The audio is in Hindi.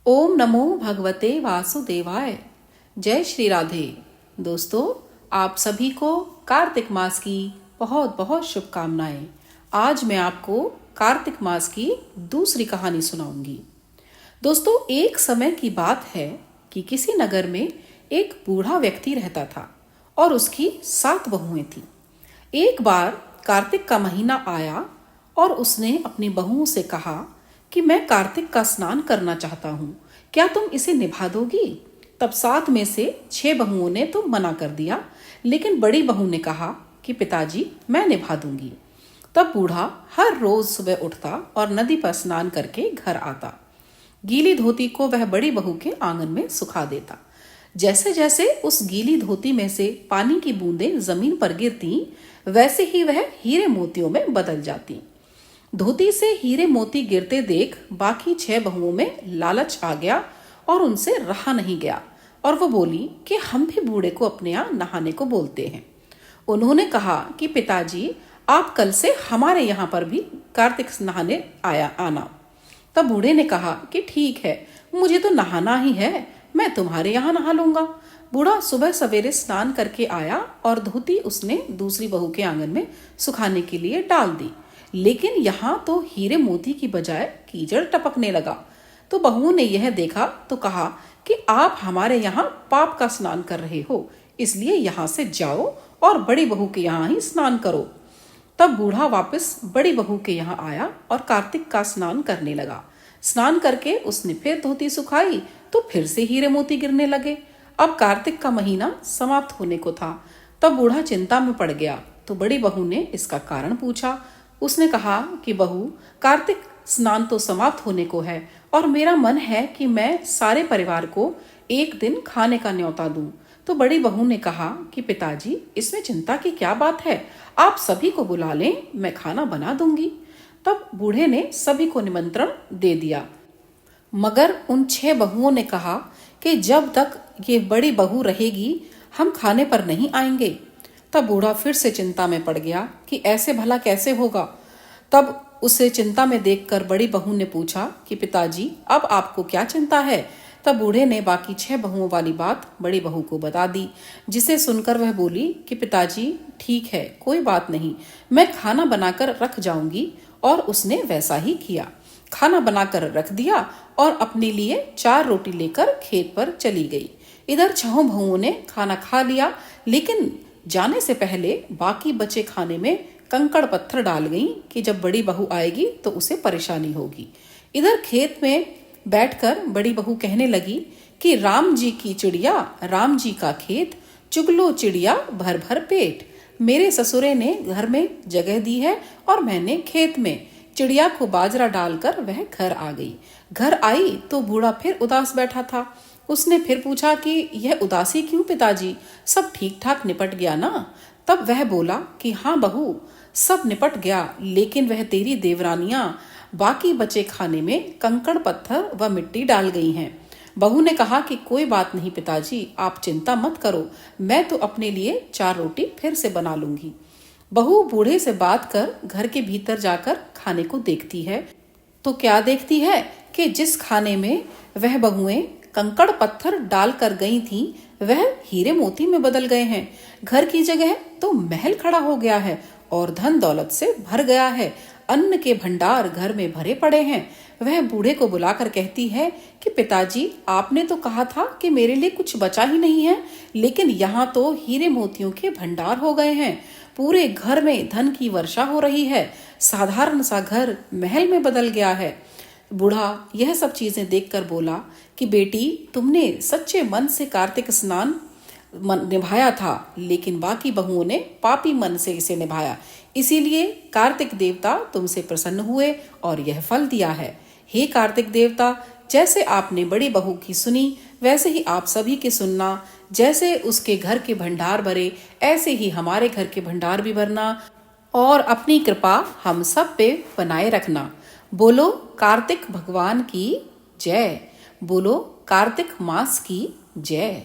ओम नमो भगवते वासुदेवाय। जय श्री राधे। दोस्तों, आप सभी को कार्तिक मास की बहुत बहुत शुभकामनाएं। आज मैं आपको कार्तिक मास की दूसरी कहानी सुनाऊंगी। दोस्तों, एक समय की बात है कि किसी नगर में एक बूढ़ा व्यक्ति रहता था और उसकी 7 बहुएं थीं। एक बार कार्तिक का महीना आया और उसने अपनी बहुओं से कहा कि मैं कार्तिक का स्नान करना चाहता हूँ, क्या तुम इसे निभा दोगी? तब 7 में से 6 बहुओं ने तो मना कर दिया, लेकिन बड़ी बहू ने कहा कि पिताजी, मैं निभा दूंगी। तब बूढ़ा हर रोज सुबह उठता और नदी पर स्नान करके घर आता। गीली धोती को वह बड़ी बहू के आंगन में सुखा देता। जैसे जैसे उस गीली धोती में से पानी की बूंदें जमीन पर गिरती, वैसे ही वह हीरे मोतियों में बदल जाती। धोती से हीरे मोती गिरते देख बाकी 6 बहुओं में लालच आ गया और उनसे रहा नहीं गया, और वो बोली कि हम भी बूढ़े को अपने यहाँ नहाने को बोलते हैं। उन्होंने कहा कि पिताजी, आप कल से हमारे यहाँ पर भी कार्तिक नहाने आना। तब बूढ़े ने कहा कि ठीक है, मुझे तो नहाना ही है, मैं तुम्हारे यहाँ नहा लूंगा। बूढ़ा सुबह सवेरे स्नान करके आया और धोती उसने दूसरी बहू के आंगन में सुखाने के लिए डाल दी, लेकिन यहाँ तो हीरे मोती की बजाय कीचड़ टपकने लगा। तो बहुओं ने यह देखा तो कहा कि आप हमारे यहाँ पाप का स्नान कर रहे हो, इसलिए यहाँ से जाओ और बड़ी बहू के यहाँ ही स्नान करो। तब बूढ़ा वापस बड़ी बहू के यहाँ आया और कार्तिक का स्नान करने लगा। स्नान करके उसने फिर धोती सुखाई तो फिर से हीरे मोती गिरने लगे। अब कार्तिक का महीना समाप्त होने को था। तब बूढ़ा चिंता में पड़ गया तो बड़ी बहू ने इसका कारण पूछा। उसने कहा कि बहू, कार्तिक स्नान तो समाप्त होने को है और मेरा मन है कि मैं सारे परिवार को एक दिन खाने का न्योता दूं। तो बड़ी बहू ने कहा कि पिताजी, इसमें चिंता की क्या बात है, आप सभी को बुला लें, मैं खाना बना दूंगी। तब बूढ़े ने सभी को निमंत्रण दे दिया, मगर उन 6 बहुओं ने कहा कि जब तक ये बड़ी बहू रहेगी हम खाने पर नहीं आएंगे। तब बूढ़ा फिर से चिंता में पड़ गया कि ऐसे भला कैसे होगा। तब उसे चिंता में देखकर बड़ी बहू ने पूछा कि पिताजी, अब आपको क्या चिंता है? तब बूढ़े ने बाकी 6 बहुओं वाली बात बड़ी बहू को बता दी, जिसे सुनकर वह बोली कि पिताजी, ठीक है, कोई बात नहीं, मैं खाना बनाकर रख जाऊंगी। और उसने वैसा ही किया। खाना बनाकर रख दिया और अपने लिए 4 रोटी लेकर खेत पर चली गई। इधर 6 बहुओं ने खाना खा लिया, लेकिन जाने से पहले बाकी बचे खाने में कंकड़ पत्थर डाल गई कि जब बड़ी बहू आएगी तो उसे परेशानी होगी। इधर खेत में बैठकर बड़ी बहू कहने लगी कि राम जी की चिड़िया, राम जी का खेत, चुगलो चिड़िया भर भर पेट। मेरे ससुरे ने घर में जगह दी है और मैंने खेत में। चिड़िया को बाजरा डालकर वह घर आ गई। घर आई तो बूढ़ा फिर उदास बैठा था। उसने फिर पूछा कि यह उदासी क्यों पिताजी, सब ठीक ठाक निपट गया ना? तब वह बोला कि हाँ बहू, सब निपट गया, लेकिन वह तेरी देवरानियां बाकी बचे खाने में कंकड़ पत्थर व मिट्टी डाल गई हैं। बहू ने कहा कि कोई बात नहीं पिताजी, आप चिंता मत करो, मैं तो अपने लिए 4 रोटी फिर से बना लूंगी। बहू बूढ़े से बात कर घर के भीतर जाकर खाने को देखती है तो क्या देखती है कि जिस खाने में वह बहुएं कंकड़ पत्थर डाल कर गई थीं, वह हीरे मोती में बदल गए हैं। घर की जगह तो महल खड़ा हो गया है और धन दौलत से भर गया है। अन्न के भंडार घर में भरे पड़े हैं। वह बूढ़े को बुलाकर कहती है कि पिताजी, आपने तो कहा था कि मेरे लिए कुछ बचा ही नहीं है, लेकिन यहाँ तो हीरे मोतियों के भंडार हो गए हैं। पूरे घर में धन की वर्षा हो रही है। साधारण सा घर महल में बदल गया है। बूढ़ा यह सब चीजें देखकर बोला कि बेटी, तुमने सच्चे मन से कार्तिक स्नान निभाया था, लेकिन बाकी बहुओं ने पापी मन से इसे निभाया, इसीलिए कार्तिक देवता तुमसे प्रसन्न हुए और यह फल दिया है। हे कार्तिक देवता, जैसे आपने बड़ी बहू की सुनी, वैसे ही आप सभी की सुनना। जैसे उसके घर के भंडार भरे, ऐसे ही हमारे घर के भंडार भी भरना और अपनी कृपा हम सब पे बनाए रखना। बोलो कार्तिक भगवान की जय। बोलो कार्तिक मास की जय।